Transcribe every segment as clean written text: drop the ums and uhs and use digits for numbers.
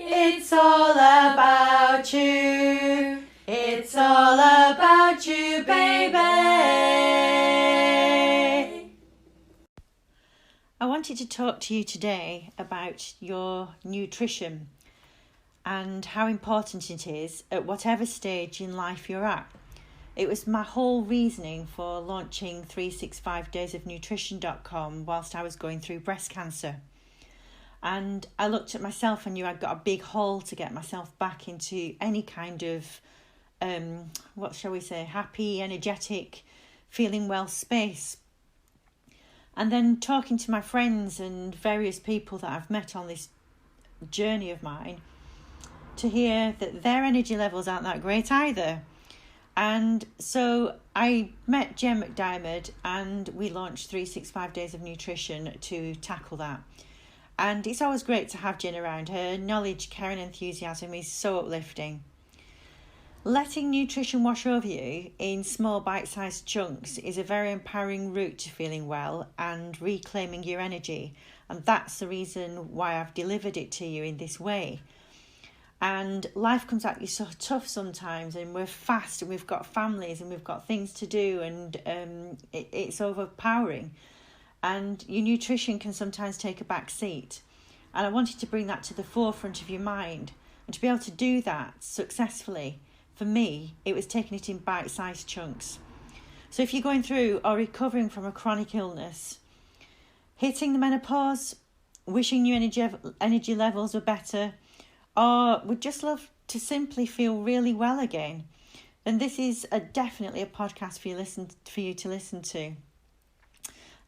It's all about you. It's all about you, baby. I wanted to talk to you today about your nutrition and how important it is at whatever stage in life you're at. It was my whole reasoning for launching 365daysofnutrition.com whilst I was going through breast cancer. And I looked at myself and knew I'd got a big hole to get myself back into any kind of, happy, energetic, feeling well space. And then talking to my friends and various people that I've met on this journey of mine, to hear that their energy levels aren't that great either. And so I met Jen McDiarmid and we launched 365 Days of Nutrition to tackle that. And it's always great to have Jen around. Her knowledge, care and enthusiasm is so uplifting. Letting nutrition wash over you in small bite-sized chunks is a very empowering route to feeling well and reclaiming your energy. And that's the reason why I've delivered it to you in this way. And life comes at you so tough sometimes, and we're fast and we've got families and we've got things to do, and it's overpowering. And your nutrition can sometimes take a back seat. And I wanted to bring that to the forefront of your mind. And to be able to do that successfully, for me, it was taking it in bite-sized chunks. So if you're going through or recovering from a chronic illness, hitting the menopause, wishing your energy levels were better, or would just love to simply feel really well again, then this is definitely a podcast for you to listen to.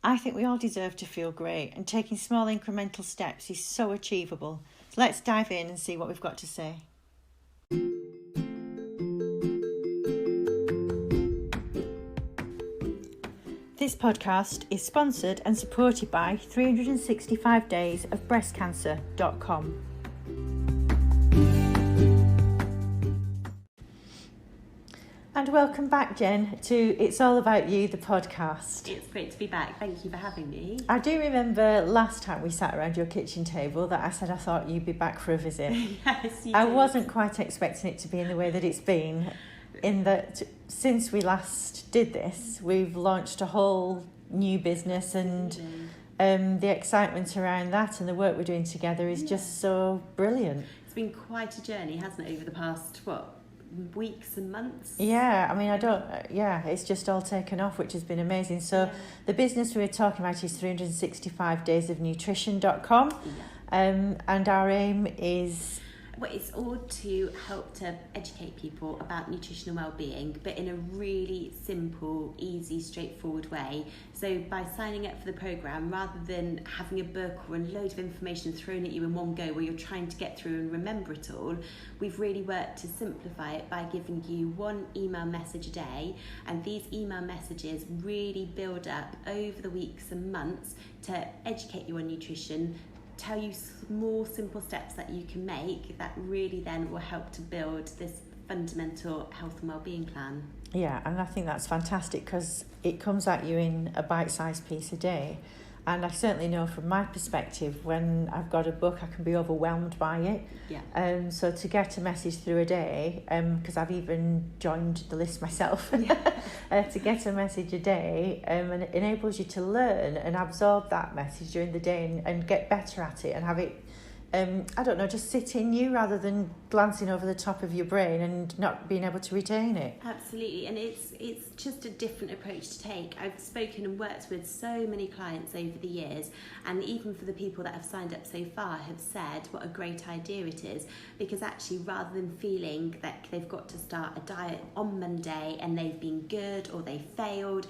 I think we all deserve to feel great, and taking small incremental steps is so achievable. So let's dive in and see what we've got to say. This podcast is sponsored and supported by 365daysofbreastcancer.com. And welcome back, Jen, to It's All About You, the podcast. It's great to be back. Thank you for having me. I do remember last time we sat around your kitchen table that I said I thought you'd be back for a visit. Yes, you I did. wasn't quite expecting it to be in the way that it's been, in that since we last did this, we've launched a whole new business, and the excitement around that and the work we're doing together is just so brilliant. It's been quite a journey, hasn't it, over the past, weeks and months? Yeah, I mean, it's just all taken off, which has been amazing. So the business we were talking about is 365daysofnutrition.com. And our aim is... Well, it's all to help to educate people about nutritional well-being, but in a really simple, easy, straightforward way. So by signing up for the programme, rather than having a book or a load of information thrown at you in one go where you're trying to get through and remember it all, we've really worked to simplify it by giving you one email message a day. And these email messages really build up over the weeks and months to educate you on nutrition, tell you small, simple steps that you can make that really then will help to build this fundamental health and well-being plan. Yeah, and I think that's fantastic because it comes at you in a bite-sized piece a day. And I certainly know from my perspective, when I've got a book, I can be overwhelmed by it. Yeah. So to get a message through a day, because I've even joined the list myself, to get a message a day, and it enables you to learn and absorb that message during the day and get better at it and have it, just sit in you rather than glancing over the top of your brain and not being able to retain it. Absolutely, and it's just a different approach to take. I've spoken and worked with so many clients over the years, and even for the people that have signed up so far have said what a great idea it is, because actually rather than feeling that they've got to start a diet on Monday and they've been good or they failed,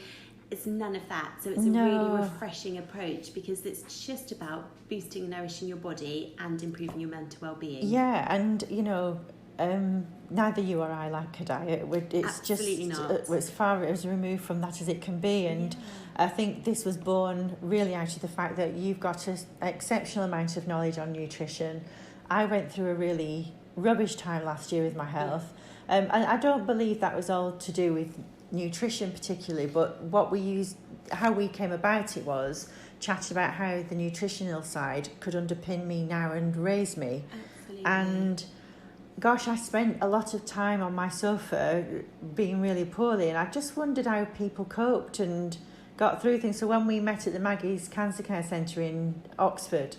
it's none of that. So it's a really refreshing approach, because it's just about boosting and nourishing your body and improving your mental well-being. Yeah, and neither you or I like a diet. It's Absolutely just not. as far as removed from that as it can be. And I think this was born really out of the fact that you've got an exceptional amount of knowledge on nutrition. I went through a really rubbish time last year with my health. And I don't believe that was all to do with nutrition particularly, but how we came about it was chatting about how the nutritional side could underpin me now and raise me. Absolutely. And gosh, I spent a lot of time on my sofa being really poorly, and I just wondered how people coped and got through things. So when we met at the Maggie's Cancer Care Centre in Oxford,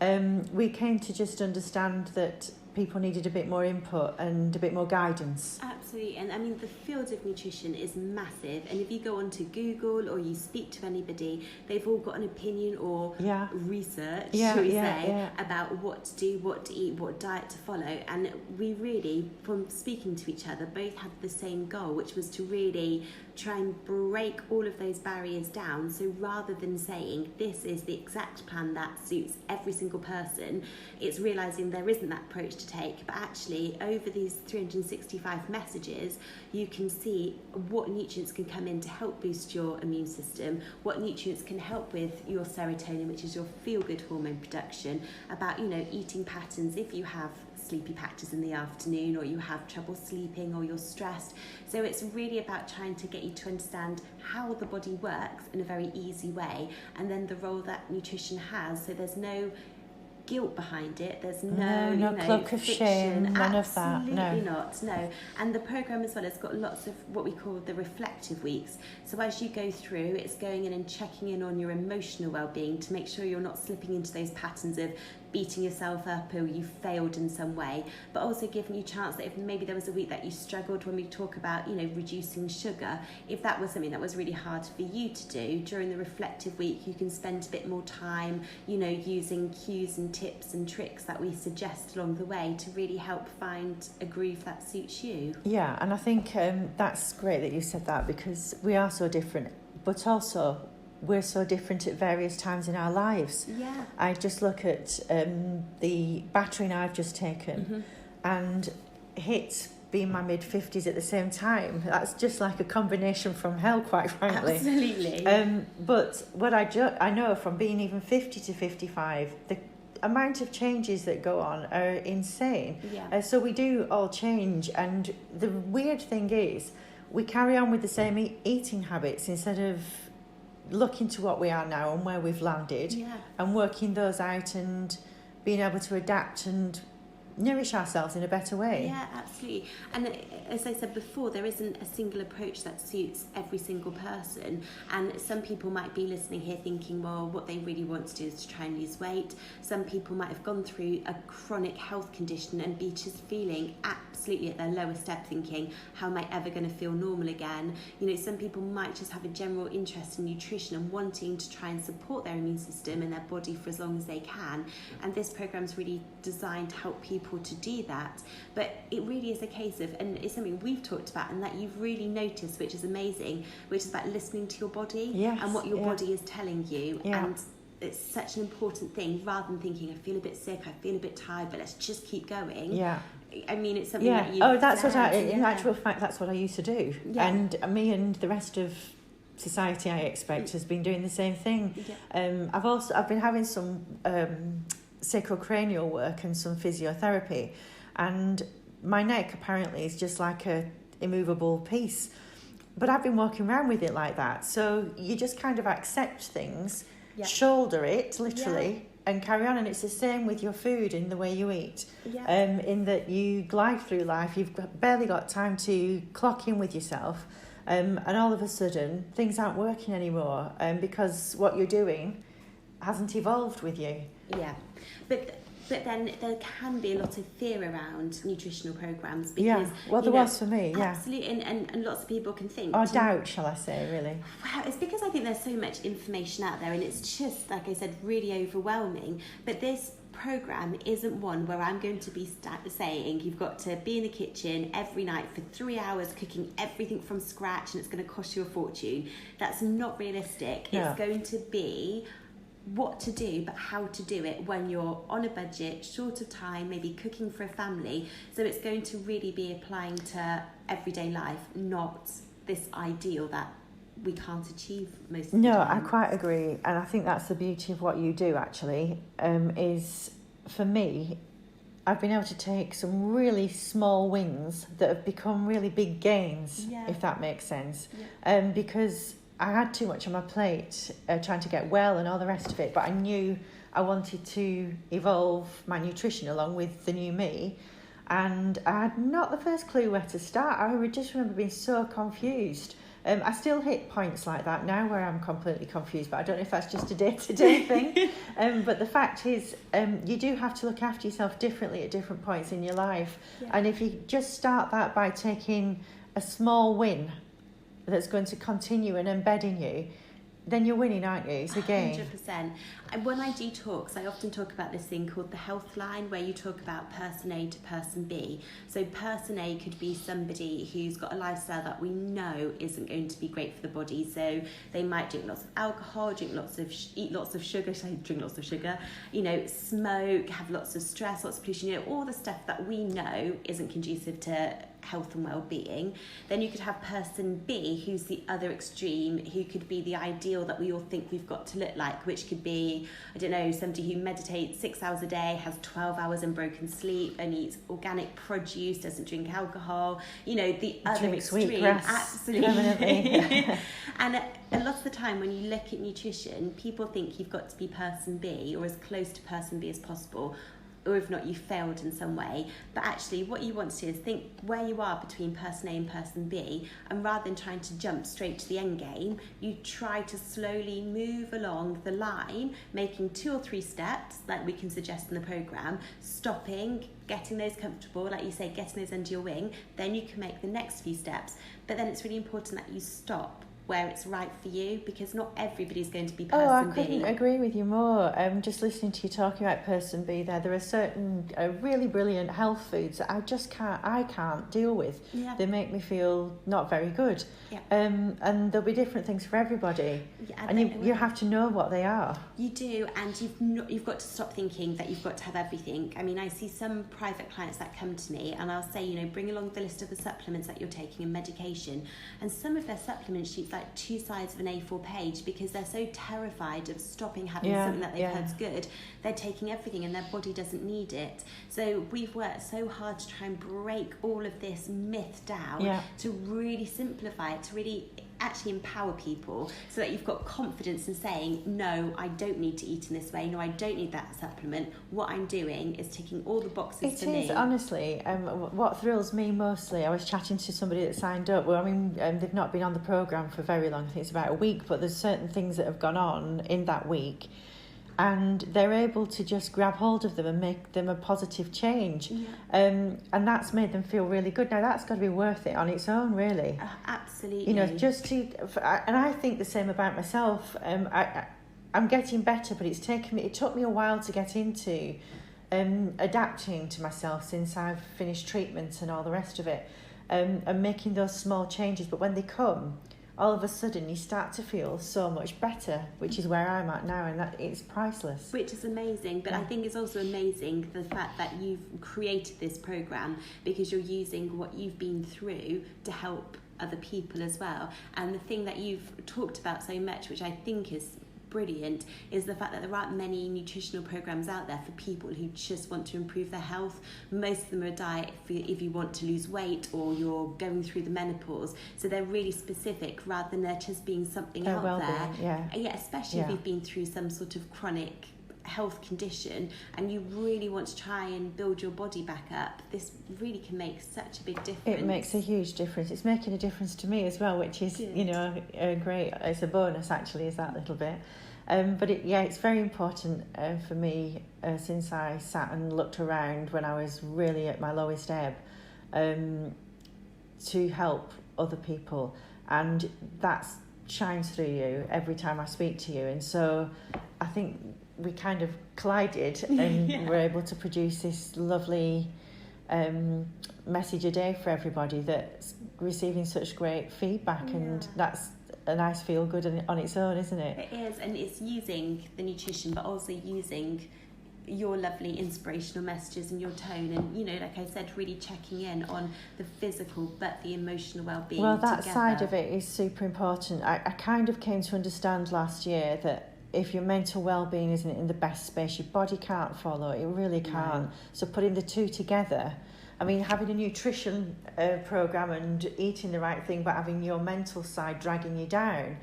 we came to just understand that people needed a bit more input and a bit more guidance. Absolutely, and I mean the field of nutrition is massive, and if you go onto Google or you speak to anybody, they've all got an opinion or research, shall we say, about what to do, what to eat, what diet to follow. And we really, from speaking to each other, both had the same goal, which was to really try and break all of those barriers down. So rather than saying this is the exact plan that suits every single person, it's realising there isn't that approach to take, but actually over these 365 messages you can see what nutrients can come in to help boost your immune system, what nutrients can help with your serotonin, which is your feel-good hormone production, about eating patterns if you have sleepy patches in the afternoon, or you have trouble sleeping, or you're stressed. So it's really about trying to get you to understand how the body works in a very easy way, and then the role that nutrition has. So there's no guilt behind it, there's no cloak of shame, none of that. Absolutely not, no. And the programme as well has got lots of what we call the reflective weeks. So as you go through, it's going in and checking in on your emotional well-being to make sure you're not slipping into those patterns of beating yourself up or you failed in some way, but also giving you a chance that if maybe there was a week that you struggled, when we talk about reducing sugar, if that was something that was really hard for you to do, during the reflective week you can spend a bit more time using cues and tips and tricks that we suggest along the way to really help find a groove that suits you. Yeah, and I think that's great that you said that, because we are so different, but also we're so different at various times in our lives. Yeah. I just look at the battering I've just taken and hit being my mid-50s at the same time. That's just like a combination from hell, quite frankly. Absolutely. But what I know from being even 50 to 55, the amount of changes that go on are insane. Yeah. So we do all change, and the weird thing is we carry on with the same eating habits instead of looking to what we are now and where we've landed, and working those out and being able to adapt and nourish ourselves in a better way. Yeah, absolutely. And as I said before, there isn't a single approach that suits every single person. And some people might be listening here thinking, well, what they really want to do is to try and lose weight. Some people might have gone through a chronic health condition and be just feeling absolutely at their lowest step, thinking, how am I ever going to feel normal again? Some people might just have a general interest in nutrition and wanting to try and support their immune system and their body for as long as they can. And this program's really designed to help people to do that. But it really is a case of, and it's something we've talked about and that you've really noticed, which is amazing, which is about listening to your body and what your body is telling you. And it's such an important thing, rather than thinking, I feel a bit sick, I feel a bit tired, but let's just keep going. I mean, it's something that you that's what in actual fact, that's what I used to do. And me and the rest of society, I expect, has been doing the same thing. I've been having some sacrocranial work and some physiotherapy, and my neck apparently is just like a immovable piece, but I've been walking around with it like that. So you just kind of accept things, shoulder it literally, and carry on. And it's the same with your food in the way you eat, in that you glide through life, you've barely got time to clock in with yourself, and all of a sudden things aren't working anymore, because what you're doing hasn't evolved with you. But then there can be a lot of fear around nutritional programmes, because there was for me. Absolutely, and lots of people can think, or doubt, shall I say, really. Wow, it's because I think there's so much information out there, and it's just, like I said, really overwhelming. But this programme isn't one where I'm going to be saying you've got to be in the kitchen every night for 3 hours cooking everything from scratch and it's going to cost you a fortune. That's not realistic. It's going to be what to do, but how to do it when you're on a budget, short of time, maybe cooking for a family. So it's going to really be applying to everyday life, not this ideal that we can't achieve most of the time. I quite agree, and I think that's the beauty of what you do actually, is for me, I've been able to take some really small wins that have become really big gains, if that makes sense. Because I had too much on my plate, trying to get well and all the rest of it, but I knew I wanted to evolve my nutrition along with the new me. And I had not the first clue where to start. I would just remember being so confused. I still hit points like that now where I'm completely confused, but I don't know if that's just a day-to-day thing. But the fact is, you do have to look after yourself differently at different points in your life. Yeah. And if you just start that by taking a small win that's going to continue and embed in you, then you're winning, aren't you? It's a game. 100%. And when I do talks, I often talk about this thing called the health line, where you talk about person A to person B. So person A could be somebody who's got a lifestyle that we know isn't going to be great for the body. So they might drink lots of alcohol, eat lots of sugar, smoke, have lots of stress, lots of pollution, all the stuff that we know isn't conducive to health and well-being. Then you could have person B, who's the other extreme, who could be the ideal that we all think we've got to look like, which could be, I don't know, somebody who meditates 6 hours a day, has 12 hours unbroken sleep, and eats organic produce, doesn't drink alcohol, the other extreme. Absolutely. And a lot of the time when you look at nutrition, people think you've got to be person B or as close to person B as possible, or if not, you failed in some way. But actually, what you want to do is think where you are between person A and person B, and rather than trying to jump straight to the end game, you try to slowly move along the line, making 2 or 3 steps, like we can suggest in the programme, stopping, getting those comfortable, like you say, getting those under your wing, then you can make the next few steps. But then it's really important that you stop where it's right for you, because not everybody's going to be person B. I couldn't agree with you more. Just listening to you talking about person B there are certain really brilliant health foods that I can't deal with. Yeah. They make me feel not very good. Yeah. And there'll be different things for everybody. Yeah, and you have to know what they are. You do, and you've got to stop thinking that you've got to have everything. I mean, I see some private clients that come to me and I'll say, bring along the list of the supplements that you're taking and medication. And some of their supplement sheets like 2 sides of an A4 page, because they're so terrified of stopping having something that they've heard's good. They're taking everything and their body doesn't need it. So we've worked so hard to try and break all of this myth down to really simplify it, to really actually empower people, so that you've got confidence in saying, no, I don't need to eat in this way, no, I don't need that supplement. What I'm doing is ticking all the boxes for me. It is, honestly, what thrills me mostly, I was chatting to somebody that signed up, they've not been on the programme for very long, I think it's about a week, but there's certain things that have gone on in that week, and they're able to just grab hold of them and make them a positive change. And that's made them feel really good. Now that's got to be worth it on its own, really. Absolutely. And I think the same about myself. I'm getting better, but it took me a while to get into adapting to myself since I've finished treatment and all the rest of it, and making those small changes. But when they come, all of a sudden you start to feel so much better, which is where I'm at now, and that it's priceless. Which is amazing, but I think it's also amazing the fact that you've created this programme, because you're using what you've been through to help other people as well. And the thing that you've talked about so much, which I think is brilliant, is the fact that there aren't many nutritional programs out there for people who just want to improve their health. Most of them are a diet if you want to lose weight or you're going through the menopause. So they're really specific rather than there just being something out there. Especially if you've been through some sort of chronic health condition and you really want to try and build your body back up. This really can make such a big difference. It makes a huge difference. It's making a difference to me as well, which is great. It's a bonus actually, is that little bit. But it's very important for me since I sat and looked around when I was really at my lowest ebb, to help other people, and that shines through you every time I speak to you. And so I think we kind of collided and were able to produce this lovely message a day for everybody that's receiving such great feedback, and that's a nice feel good on its own, isn't it? It is, and it's using the nutrition but also using your lovely inspirational messages and your tone, and like I said, really checking in on the physical but the emotional well-being. Well, that side of it is super important. I kind of came to understand last year that if your mental well-being isn't in the best space, your body can't follow. It really can't. So putting the two together, having a nutrition programme and eating the right thing, but having your mental side dragging you down,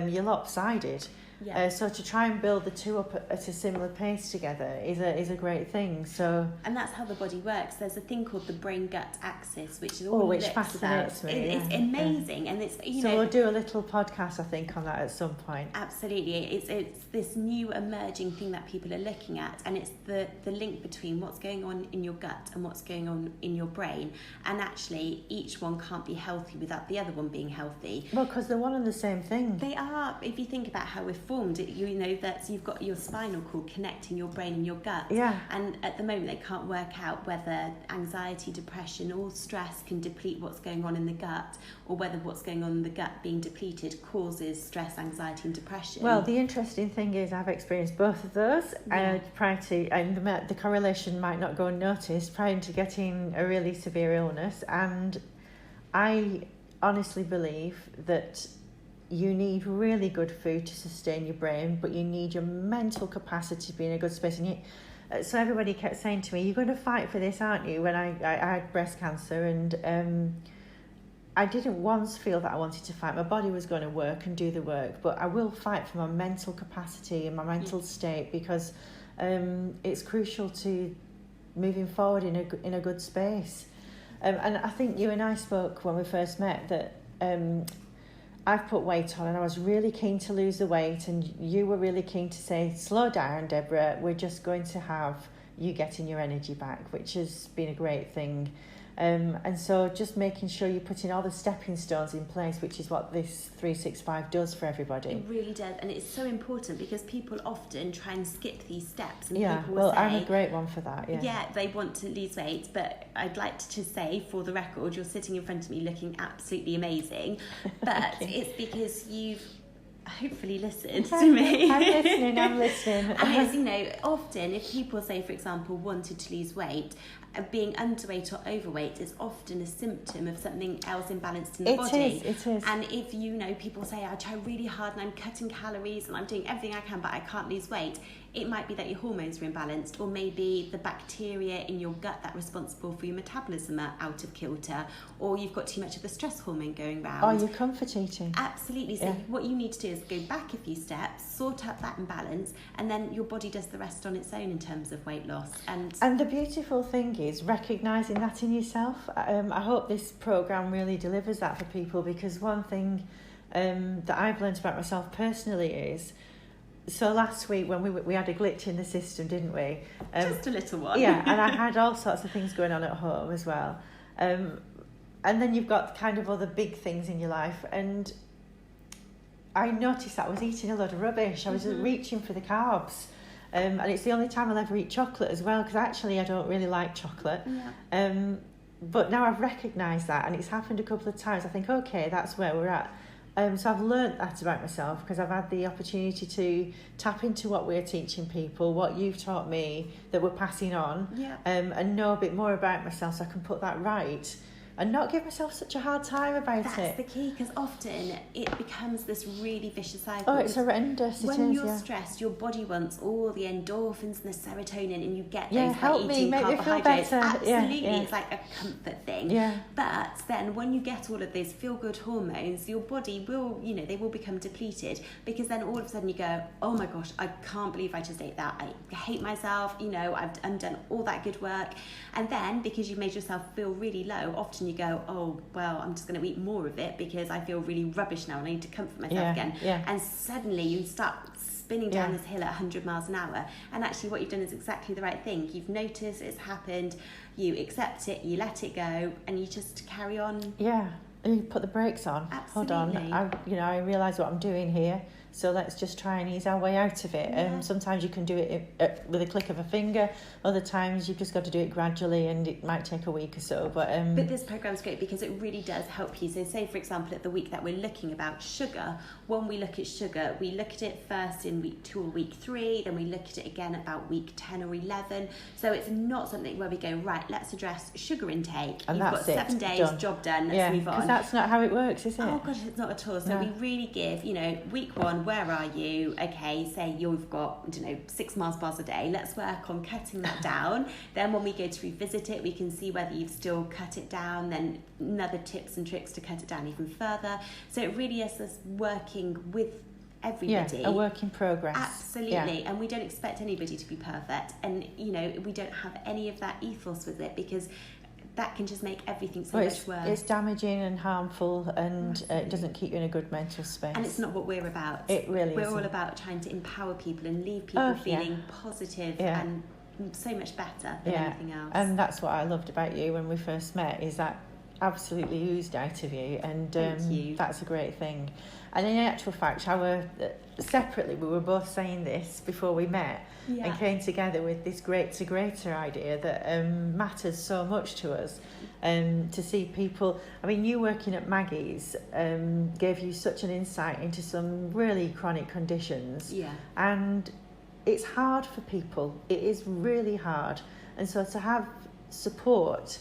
you're lopsided. Yeah. So to try and build the two up at a similar pace together is a great thing. So, and that's how the body works. There's a thing called the brain-gut axis, which is which fascinates me. It's amazing, and it's so we'll do a little podcast, I think, on that at some point. Absolutely, it's this new emerging thing that people are looking at, and it's the link between what's going on in your gut and what's going on in your brain. And actually, each one can't be healthy without the other one being healthy. Well, because they're one and the same thing. They are. If you think about how we're formed, that you've got your spinal cord connecting your brain and your gut. Yeah. And at the moment, they can't work out whether anxiety, depression, or stress can deplete what's going on in the gut, or whether what's going on in the gut being depleted causes stress, anxiety, and depression. Well, the interesting thing is I've experienced both of those prior to, and the correlation might not go unnoticed, prior to getting a really severe illness. And I honestly believe that you need really good food to sustain your brain, but you need your mental capacity to be in a good space. And so everybody kept saying to me, "You're going to fight for this, aren't you?" When I had breast cancer, and I didn't once feel that I wanted to fight. My body was going to work and do the work, but I will fight for my mental capacity and my mental state, because it's crucial to moving forward in a good space. And I think you and I spoke when we first met that I've put weight on and I was really keen to lose the weight, and you were really keen to say, "Slow down, Deborah, we're just going to have you getting your energy back," which has been a great thing. And so just making sure you're putting all the stepping stones in place, which is what this 365 does for everybody. It really does, and it's so important because people often try and skip these steps. And people well, say, I'm a great one for that. Yeah, they want to lose weight, but I'd like to say, for the record, you're sitting in front of me looking absolutely amazing. But it's because you've hopefully listened to me. I'm listening. And often if people say, for example, wanted to lose weight, being underweight or overweight is often a symptom of something else imbalanced in the body. It is. And if people say, "I try really hard and I'm cutting calories and I'm doing everything I can, but I can't lose weight," it might be that your hormones are imbalanced, or maybe the bacteria in your gut that are responsible for your metabolism are out of kilter, or you've got too much of the stress hormone going round. Or you're comfort eating. Absolutely. So what you need to do is go back a few steps, sort out that imbalance, and then your body does the rest on its own in terms of weight loss. And the beautiful thing is recognising that in yourself. I hope this programme really delivers that for people, because one thing that I've learned about myself personally is, so last week when we had a glitch in the system, didn't we? Just a little one. Yeah, and I had all sorts of things going on at home as well. And then you've got kind of other big things in your life, and I noticed that I was eating a lot of rubbish. I was reaching for the carbs. And it's the only time I'll ever eat chocolate as well, because actually I don't really like chocolate. Yeah. But now I've recognised that, and it's happened a couple of times. I think, okay, that's where we're at. So I've learnt that about myself, because I've had the opportunity to tap into what we're teaching people, what you've taught me that we're passing on, and know a bit more about myself, so I can put that right. And not give myself such a hard time about it. That's the key, because often it becomes this really vicious cycle. Oh, it's horrendous. When you're stressed, your body wants all the endorphins and the serotonin, and you get those by eating carbohydrates. Absolutely, it's like a comfort thing. Yeah. But then when you get all of those feel-good hormones, your body will, they will become depleted, because then all of a sudden you go, "Oh my gosh, I can't believe I just ate that. I hate myself. I've undone all that good work." And then because you've made yourself feel really low, often you go, "Oh, well, I'm just going to eat more of it because I feel really rubbish now and I need to comfort myself again." Yeah. And suddenly you start spinning down this hill at 100 miles an hour. And actually what you've done is exactly the right thing. You've noticed it's happened, you accept it, you let it go, and you just carry on. Yeah, and you put the brakes on. Absolutely. Hold on, I realise what I'm doing here. So let's just try and ease our way out of it. Sometimes you can do it with a click of a finger. Other times you've just got to do it gradually, and it might take a week or so. But this programme's great because it really does help you. So say, for example, at the week that we're looking about sugar, when we look at sugar, we look at it first in week 2 or week 3, then we look at it again about week 10 or 11. So it's not something where we go, right, let's address sugar intake. And You've got 7 days, job done, let's move on. Because that's not how it works, is it? Oh gosh, it's not at all. So we really give, week 1, where are you? Okay, say you've got, 6 Mars bars a day. Let's work on cutting that down. Then when we go to revisit it, we can see whether you've still cut it down, then another tips and tricks to cut it down even further. So it really is us working with everybody. Yeah, a work in progress. Absolutely. And we don't expect anybody to be perfect. And, we don't have any of that ethos with it, because that can just make everything so much worse. It's damaging and harmful, and it doesn't keep you in a good mental space. And it's not what we're about. It really We're isn't. all about trying to empower people and leave people feeling positive and so much better than anything else. And that's what I loved about you when we first met, is that absolutely oozed out of you, and Thank you. That's a great thing. And in actual fact, separately we were both saying this before we met, and came together with this great to greater idea that matters so much to us, to see people. I mean, you working at Maggie's gave you such an insight into some really chronic conditions, and it's hard for people. It is really hard, and so to have support.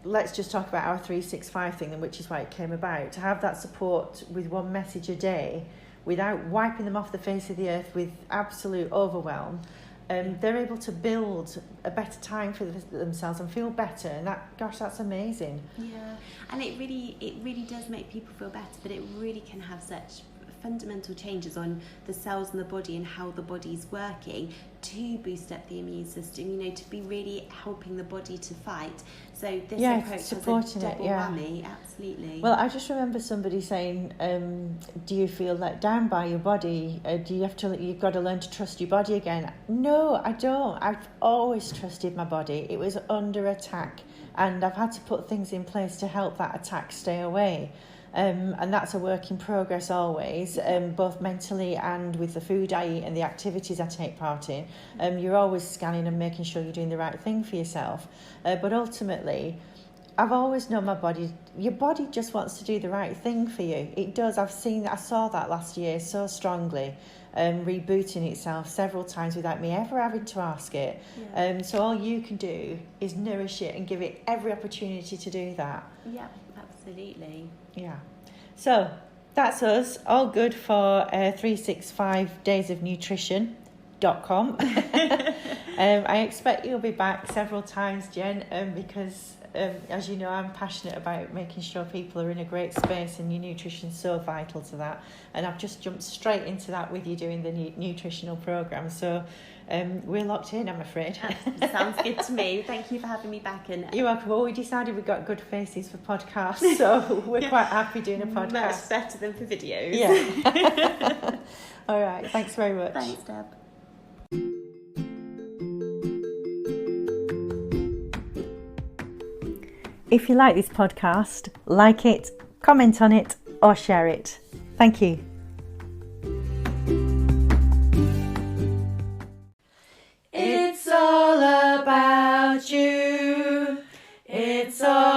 Let's just talk about our 365 thing, which is why it came about. To have that support with one message a day, without wiping them off the face of the earth with absolute overwhelm, they're able to build a better time for themselves and feel better. And that's amazing. Yeah, and it really does make people feel better, but it really can have such fundamental changes on the cells in the body and how the body's working to boost up the immune system, to be really helping the body to fight. So this approach has a double whammy, absolutely. Well, I just remember somebody saying, do you feel let down by your body? You've got to learn to trust your body again? No, I don't. I've always trusted my body. It was under attack, and I've had to put things in place to help that attack stay away. And that's a work in progress always, both mentally and with the food I eat and the activities I take part in. You're always scanning and making sure you're doing the right thing for yourself. But ultimately, I've always known my body. Your body just wants to do the right thing for you. It does. I saw that last year so strongly, rebooting itself several times without me ever having to ask it. So all you can do is nourish it and give it every opportunity to do that. Yeah, absolutely. Yeah. So that's us. All good for 365daysofnutrition.com. I expect you'll be back several times, Jen, because as you know, I'm passionate about making sure people are in a great space, and your nutrition's so vital to that. And I've just jumped straight into that with you doing the nutritional program. So we're locked in, I'm afraid. Sounds good to me. Thank you for having me back. And you're welcome. Well, we decided we got good faces for podcasts, so we're quite happy doing a podcast. Much better than for videos. Yeah. All right. Thanks very much. Thanks, Deb. If you like this podcast, like it, comment on it, or share it. Thank you. It's all about you. It's all